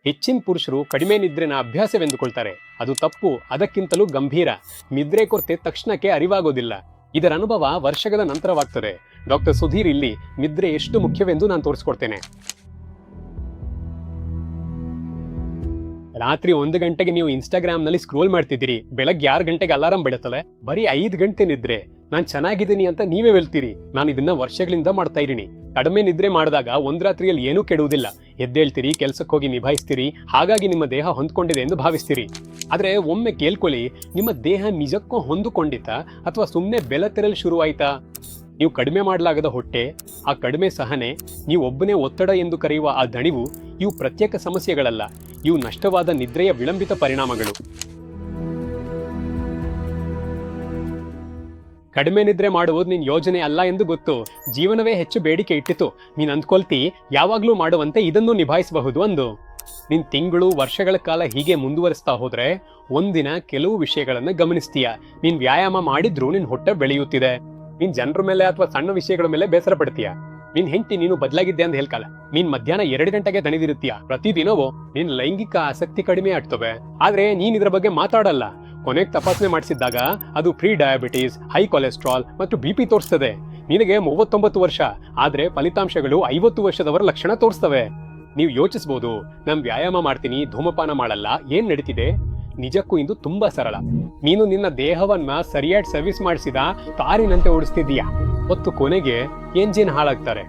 ಹೆಚ್ಚಿನ ಪುರುಷರು ಕಡಿಮೆ ನಿದ್ರೆನ ಅಭ್ಯಾಸವೆಂದುಕೊಳ್ತಾರೆ. ಅದು ತಪ್ಪು. ಅದಕ್ಕಿಂತಲೂ ಗಂಭೀರ. ನಿದ್ರೆ ಕೊರತೆ ತಕ್ಷಣಕ್ಕೆ ಅರಿವಾಗೋದಿಲ್ಲ. ಇದರ ಅನುಭವ ವರ್ಷಗಳ ನಂತರವಾಗ್ತದೆ. ಡಾಕ್ಟರ್ ಸುಧೀರ್ ಇಲ್ಲಿ ನಿದ್ರೆ ಎಷ್ಟು ಮುಖ್ಯವೆಂದು ನಾನು ತೋರಿಸ್ಕೊಡ್ತೇನೆ. ರಾತ್ರಿ 1 ಗಂಟೆಗೆ ನೀವು ಇನ್ಸ್ಟಾಗ್ರಾಮ್ನಲ್ಲಿ ಸ್ಕ್ರೋಲ್ ಮಾಡ್ತಿದ್ದೀರಿ, ಬೆಳಗ್ಗೆ 6 ಗಂಟೆಗೆ ಅಲಾರಾಮ್ ಬಿಡುತ್ತಲ್ಲ, ಬರೀ 5 ಗಂಟೆ ನಿದ್ರೆ. ನಾನು ಚೆನ್ನಾಗಿದ್ದೀನಿ ಅಂತ ನೀವೇ ಹೇಳ್ತೀರಿ. ನಾನು ಇದನ್ನ ವರ್ಷಗಳಿಂದ ಮಾಡ್ತಾ ಇದ್ದೀನಿ. ಕಡಿಮೆ ನಿದ್ರೆ ಮಾಡಿದಾಗ ಒಂದ್ ರಾತ್ರಿಯಲ್ಲಿ ಏನೂ ಕೆಡುವುದಿಲ್ಲ. ಎದ್ದೇಳ್ತೀರಿ, ಕೆಲ್ಸಕ್ಕೆ ಹೋಗಿ ನಿಭಾಯಿಸ್ತೀರಿ, ಹಾಗಾಗಿ ನಿಮ್ಮ ದೇಹ ಹೊಂದ್ಕೊಂಡಿದೆ ಎಂದು ಭಾವಿಸ್ತೀರಿ. ಆದ್ರೆ ಒಮ್ಮೆ ಕೇಳ್ಕೊಳ್ಳಿ, ನಿಮ್ಮ ದೇಹ ನಿಜಕ್ಕೂ ಹೊಂದಿಕೊಂಡಿತಾ ಅಥವಾ ಸುಮ್ಮನೆ ಬೆಲೆ ತೆರಲು ಶುರುವಾಯ್ತಾ? ನೀವು ಕಡಿಮೆ ಮಾಡಲಾಗದ ಹೊಟ್ಟೆ, ಆ ಕಡಿಮೆ ಸಹನೆ, ನೀವು ಒಬ್ಬನೇ ಒತ್ತಡ ಎಂದು ಕರೆಯುವ ಆ ದಣಿವು, ಇವು ಪ್ರತ್ಯೇಕ ಸಮಸ್ಯೆಗಳಲ್ಲ. ಇವು ನಷ್ಟವಾದ ನಿದ್ರೆಯ ವಿಳಂಬಿತ ಪರಿಣಾಮಗಳು. ಕಡಿಮೆ ನಿದ್ರೆ ಮಾಡುವುದು ನಿನ್ ಯೋಜನೆ ಅಲ್ಲ ಎಂದು ಗೊತ್ತು. ಜೀವನವೇ ಹೆಚ್ಚು ಬೇಡಿಕೆ ಇಟ್ಟಿತು. ನೀನ್ ಅಂದ್ಕೊಳ್ತಿ ಯಾವಾಗ್ಲೂ ಮಾಡುವಂತೆ ಇದನ್ನು ನಿಭಾಯಿಸಬಹುದು ಅಂದು. ನಿನ್ ತಿಂಗಳು ವರ್ಷಗಳ ಕಾಲ ಹೀಗೆ ಮುಂದುವರಿಸ್ತಾ ಹೋದ್ರೆ ಒಂದಿನ ಕೆಲವು ವಿಷಯಗಳನ್ನ ಗಮನಿಸ್ತೀಯ. ನೀನ್ ವ್ಯಾಯಾಮ ಮಾಡಿದ್ರೂ ನಿನ್ ಹೊಟ್ಟೆ ಬೆಳೆಯುತ್ತಿದೆ. ನೀನ್ ಜನರ ಮೇಲೆ ಅಥವಾ ಸಣ್ಣ ವಿಷಯಗಳ ಮೇಲೆ ಬೇಸರ ಪಡ್ತೀಯ. ನಿನ್ ಹೆಂಡತಿ ನೀನು ಬದಲಾಗಿದ್ದೆ ಅಂತ ಹೇಳ್ಕಲ್ಲ. ನೀನ್ ಮಧ್ಯಾಹ್ನ 2 ಗಂಟೆಗೆ ದಣಿದಿರುತ್ತೀಯ. ಪ್ರತಿದಿನವೂ ನಿನ್ ಲೈಂಗಿಕ ಆಸಕ್ತಿ ಕಡಿಮೆ ಆಗ್ತವೆ. ಆದ್ರೆ ನೀನ್ ಇದ್ರ ಬಗ್ಗೆ ಮಾತಾಡಲ್ಲ. ಕೊನೆಗೆ ತಪಾಸಣೆ ಮಾಡಿಸಿದ್ದಾಗ ಅದು ಪ್ರೀ ಡಯಾಬಿಟೀಸ್, ಹೈ ಕೊಲೆಸ್ಟ್ರಾಲ್ ಮತ್ತು BP ತೋರಿಸ್ತದೆ. ನಿನಗೆ 39 ವರ್ಷ, ಆದ್ರೆ ಫಲಿತಾಂಶಗಳು 50 ವರ್ಷದವರ ಲಕ್ಷಣ ತೋರಿಸ್ತವೆ. ನೀವು ಯೋಚಿಸಬಹುದು, ನಾನು ವ್ಯಾಯಾಮ ಮಾಡ್ತೀನಿ, ಧೂಮಪಾನ ಮಾಡಲ್ಲ, ಏನ್ ನಡೀತಿದೆ? ನಿಜಕ್ಕೂ ಇದು ತುಂಬಾ ಸರಳ. ನೀನು ನಿನ್ನ ದೇಹವನ್ನ ಸರಿಯಾಗಿ ಸರ್ವಿಸ್ ಮಾಡಿಸಿದ ಕಾರಿನಂತೆ ಓಡಿಸ್ತಿದ್ದೀಯಾ, ಮತ್ತು ಕೊನೆಗೆ ಎಂಜಿನ್ ಹಾಳಾಗ್ತಾರೆ.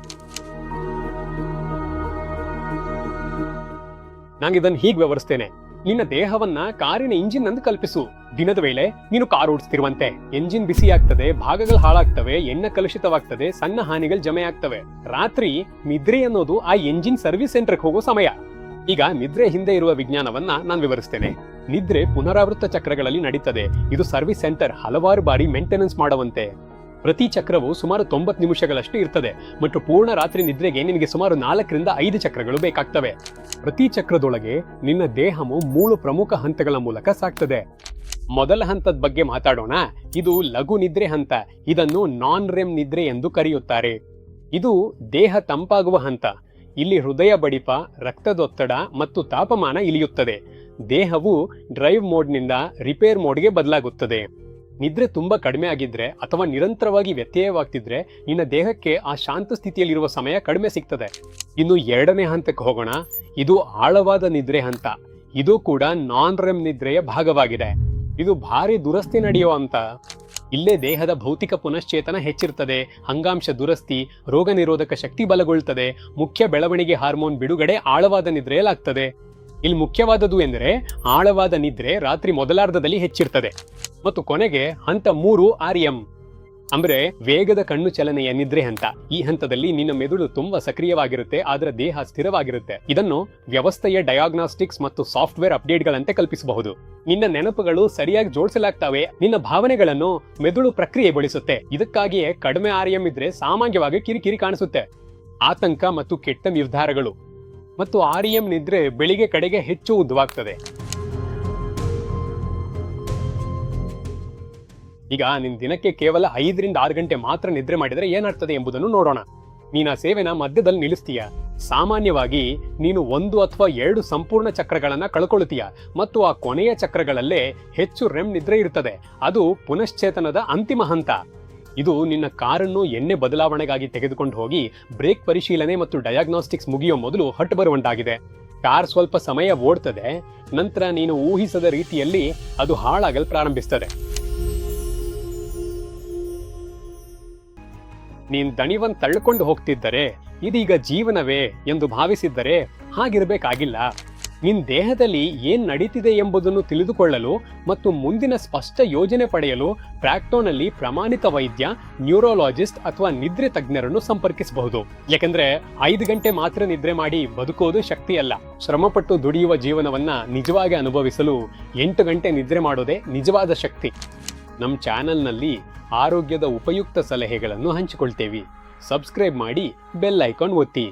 ನಾನು ಇದನ್ನು ಹೀಗೆ ವಿವರಿಸ್ತೇನೆ. ನಿನ್ನ ದೇಹವನ್ನ ಕಾರಿನ ಇಂಜಿನ್ ಎಂದು ಕಲ್ಪಿಸು. ದಿನದ ವೇಳೆ ನೀನು ಕಾರ್ ಓಡಿಸ್ತಿರುವಂತೆ ಎಂಜಿನ್ ಬಿಸಿ ಆಗ್ತದೆ, ಭಾಗಗಳು ಹಾಳಾಗ್ತವೆ, ಎಣ್ಣೆ ಕಲುಷಿತವಾಗ್ತದೆ, ಸಣ್ಣ ಹಾನಿಗಳು ಜಮೆ ಆಗ್ತವೆ. ರಾತ್ರಿ ನಿದ್ರೆ ಅನ್ನೋದು ಆ ಎಂಜಿನ್ ಸರ್ವಿಸ್ ಸೆಂಟರ್ಗೆ ಹೋಗೋ ಸಮಯ. ಈಗ ನಿದ್ರೆ ಹಿಂದೆ ಇರುವ ವಿಜ್ಞಾನವನ್ನ ನಾನು ವಿವರಿಸ್ತೇನೆ. ನಿದ್ರೆ ಪುನರಾವೃತ್ತ ಚಕ್ರಗಳಲ್ಲಿ ನಡೀತದೆ. ಇದು ಸರ್ವಿಸ್ ಸೆಂಟರ್ ಹಲವಾರು ಬಾರಿ ಮೇಂಟೆನೆನ್ಸ್ ಮಾಡುವಂತೆ. ಪ್ರತಿ ಚಕ್ರವು ಸುಮಾರು 90 ನಿಮಿಷಗಳಷ್ಟು ಇರ್ತದೆ ಮತ್ತು ಪೂರ್ಣ ರಾತ್ರಿ ನಿದ್ರೆಗೆ ನಿನಗೆ ಸುಮಾರು 4 ರಿಂದ 5 ಚಕ್ರಗಳು ಬೇಕಾಗ್ತವೆ. ಪ್ರತಿ ಚಕ್ರದೊಳಗೆ ನಿನ್ನ ದೇಹವು 3 ಪ್ರಮುಖ ಹಂತಗಳ ಮೂಲಕ ಸಾಗ್ತದೆ. ಮೊದಲ ಹಂತದ ಬಗ್ಗೆ ಮಾತಾಡೋಣ. ಇದು ಲಘು ನಿದ್ರೆ ಹಂತ. ಇದನ್ನು ನಾನ್ ರೆಮ್ ನಿದ್ರೆ ಎಂದು ಕರೆಯುತ್ತಾರೆ. ಇದು ದೇಹ ತಂಪಾಗುವ ಹಂತ. ಇಲ್ಲಿ ಹೃದಯ ಬಡಿತ, ರಕ್ತದೊತ್ತಡ ಮತ್ತು ತಾಪಮಾನ ಇಳಿಯುತ್ತದೆ. ದೇಹವು ಡ್ರೈವ್ ಮೋಡ್ನಿಂದ ರಿಪೇರ್ ಮೋಡ್ಗೆ ಬದಲಾಗುತ್ತದೆ. ನಿದ್ರೆ ತುಂಬಾ ಕಡಿಮೆ ಆಗಿದ್ರೆ ಅಥವಾ ನಿರಂತರವಾಗಿ ವ್ಯತ್ಯಯವಾಗ್ತಿದ್ರೆ ನಿನ್ನ ದೇಹಕ್ಕೆ ಆ ಶಾಂತ ಸ್ಥಿತಿಯಲ್ಲಿರುವ ಸಮಯ ಕಡಿಮೆ ಸಿಗ್ತದೆ. ಇನ್ನು 2ನೇ ಹಂತಕ್ಕೆ ಹೋಗೋಣ. ಇದು ಆಳವಾದ ನಿದ್ರೆ ಹಂತ. ಇದು ಕೂಡ ನಾನ್ ರೆಮ್ ನಿದ್ರೆಯ ಭಾಗವಾಗಿದೆ. ಇದು ಭಾರಿ ದುರಸ್ತಿ ನಡೆಯುವ ಹಂತ. ಇಲ್ಲೇ ದೇಹದ ಭೌತಿಕ ಪುನಶ್ಚೇತನ ಹೆಚ್ಚಿರ್ತದೆ, ಅಂಗಾಂಶ ದುರಸ್ತಿ, ರೋಗ ನಿರೋಧಕ ಶಕ್ತಿ ಬಲಗೊಳ್ಳುತ್ತದೆ, ಮುಖ್ಯ ಬೆಳವಣಿಗೆ ಹಾರ್ಮೋನ್ ಬಿಡುಗಡೆ ಆಳವಾದ ನಿದ್ರೆಯಲ್ಲಾಗ್ತದೆ. ಇಲ್ಲಿ ಮುಖ್ಯವಾದದ್ದು ಎಂದರೆ ಆಳವಾದ ನಿದ್ರೆ ರಾತ್ರಿ ಮೊದಲಾರ್ಧದಲ್ಲಿ ಹೆಚ್ಚಿರ್ತದೆ. ಮತ್ತು ಕೊನೆಗೆ ಹಂತ 3 REM ಅಂದ್ರೆ ವೇಗದ ಕಣ್ಣು ಚಲನೆಯ ನಿದ್ರೆ ಹಂತ. ಈ ಹಂತದಲ್ಲಿ ನಿನ್ನ ಮೆದುಳು ತುಂಬಾ ಸಕ್ರಿಯವಾಗಿರುತ್ತೆ, ಆದ್ರೆ ದೇಹ ಸ್ಥಿರವಾಗಿರುತ್ತೆ. ಇದನ್ನು ವ್ಯವಸ್ಥೆಯ ಡಯಾಗ್ನಾಸ್ಟಿಕ್ಸ್ ಮತ್ತು ಸಾಫ್ಟ್ವೇರ್ ಅಪ್ಡೇಟ್ಗಳಂತೆ ಕಲ್ಪಿಸಬಹುದು. ನಿನ್ನ ನೆನಪುಗಳು ಸರಿಯಾಗಿ ಜೋಡಿಸಲಾಗ್ತವೆ, ನಿನ್ನ ಭಾವನೆಗಳನ್ನು ಮೆದುಳು ಪ್ರಕ್ರಿಯೆಗೊಳಿಸುತ್ತೆ. ಇದಕ್ಕಾಗಿಯೇ ಕಡಿಮೆ REM ಇದ್ರೆ ಸಾಮಾನ್ಯವಾಗಿ ಕಿರಿಕಿರಿ ಕಾಣಿಸುತ್ತೆ, ಆತಂಕ ಮತ್ತು ಕೆಟ್ಟ ನಿರ್ಧಾರಗಳು. ಮತ್ತು REM ನಿದ್ರೆ ಬೆಳಿಗ್ಗೆ ಕಡೆಗೆ ಹೆಚ್ಚು ಉದ್ದವಾಗ್ತದೆ. ಈಗ ನಿನ್ ದಿನಕ್ಕೆ ಕೇವಲ 5 ರಿಂದ 6 ಗಂಟೆ ಮಾತ್ರ ನಿದ್ರೆ ಮಾಡಿದರೆ ಏನಾಗ್ತದೆ ಎಂಬುದನ್ನು ನೋಡೋಣ. ನೀನು ಆ ಸೇವೆನ ಮಧ್ಯದಲ್ಲಿ ನಿಲ್ಲಿಸ್ತೀಯ. ಸಾಮಾನ್ಯವಾಗಿ ನೀನು 1 ಅಥವಾ 2 ಸಂಪೂರ್ಣ ಚಕ್ರಗಳನ್ನ ಕಳ್ಕೊಳ್ತೀಯ ಮತ್ತು ಆ ಕೊನೆಯ ಚಕ್ರಗಳಲ್ಲೇ ಹೆಚ್ಚು ರೆಮ್ ನಿದ್ರೆ ಇರ್ತದೆ. ಅದು ಪುನಶ್ಚೇತನದ ಅಂತಿಮ ಹಂತ. ಇದು ನಿನ್ನ ಕಾರನ್ನು ಎಣ್ಣೆ ಬದಲಾವಣೆಗಾಗಿ ತೆಗೆದುಕೊಂಡು ಹೋಗಿ ಬ್ರೇಕ್ ಪರಿಶೀಲನೆ ಮತ್ತು ಡಯಾಗ್ನಾಸ್ಟಿಕ್ಸ್ ಮುಗಿಯೋ ಮೊದಲು ಹಟ್ಟು ಬರುವಂತಾಗಿದೆ. ಕಾರ್ ಸ್ವಲ್ಪ ಸಮಯ ಓಡ್ತದೆ, ನಂತರ ನೀನು ಊಹಿಸದ ರೀತಿಯಲ್ಲಿ ಅದು ಹಾಳಾಗಲು ಪ್ರಾರಂಭಿಸ್ತದೆ. ನೀನ್ ದಣಿವನ್ ತಳ್ಕೊಂಡು ಹೋಗ್ತಿದ್ದರೆ, ಇದೀಗ ಜೀವನವೇ ಎಂದು ಭಾವಿಸಿದ್ದರೆ ಹಾಗಿರ್ಬೇಕಾಗಿಲ್ಲ. ನಿನ್ ದೇಹದಲ್ಲಿ ಏನ್ ನಡೀತಿದೆ ಎಂಬುದನ್ನು ತಿಳಿದುಕೊಳ್ಳಲು ಮತ್ತು ಮುಂದಿನ ಸ್ಪಷ್ಟ ಯೋಜನೆ ಪಡೆಯಲು ಪ್ರಾಕ್ಟೋನಲ್ಲಿ ಪ್ರಮಾಣಿತ ವೈದ್ಯ, ನ್ಯೂರೋಲಾಜಿಸ್ಟ್ ಅಥವಾ ನಿದ್ರೆ ತಜ್ಞರನ್ನು ಸಂಪರ್ಕಿಸಬಹುದು. ಯಾಕಂದ್ರೆ 5 ಗಂಟೆ ಮಾತ್ರ ನಿದ್ರೆ ಮಾಡಿ ಬದುಕೋದು ಶಕ್ತಿಯಲ್ಲ. ಶ್ರಮಪಟ್ಟು ದುಡಿಯುವ ಜೀವನವನ್ನ ನಿಜವಾಗಿ ಅನುಭವಿಸಲು 8 ಗಂಟೆ ನಿದ್ರೆ ಮಾಡೋದೇ ನಿಜವಾದ ಶಕ್ತಿ. ನಮ್ಮ ಚಾನೆಲ್ನಲ್ಲಿ ಆರೋಗ್ಯದ ಉಪಯುಕ್ತ ಸಲಹೆಗಳನ್ನು ಹಂಚಿಕೊಳ್ತೇವೆ. ಸಬ್ಸ್ಕ್ರೈಬ್ ಮಾಡಿ, ಬೆಲ್ ಐಕಾನ್ ಒತ್ತಿ.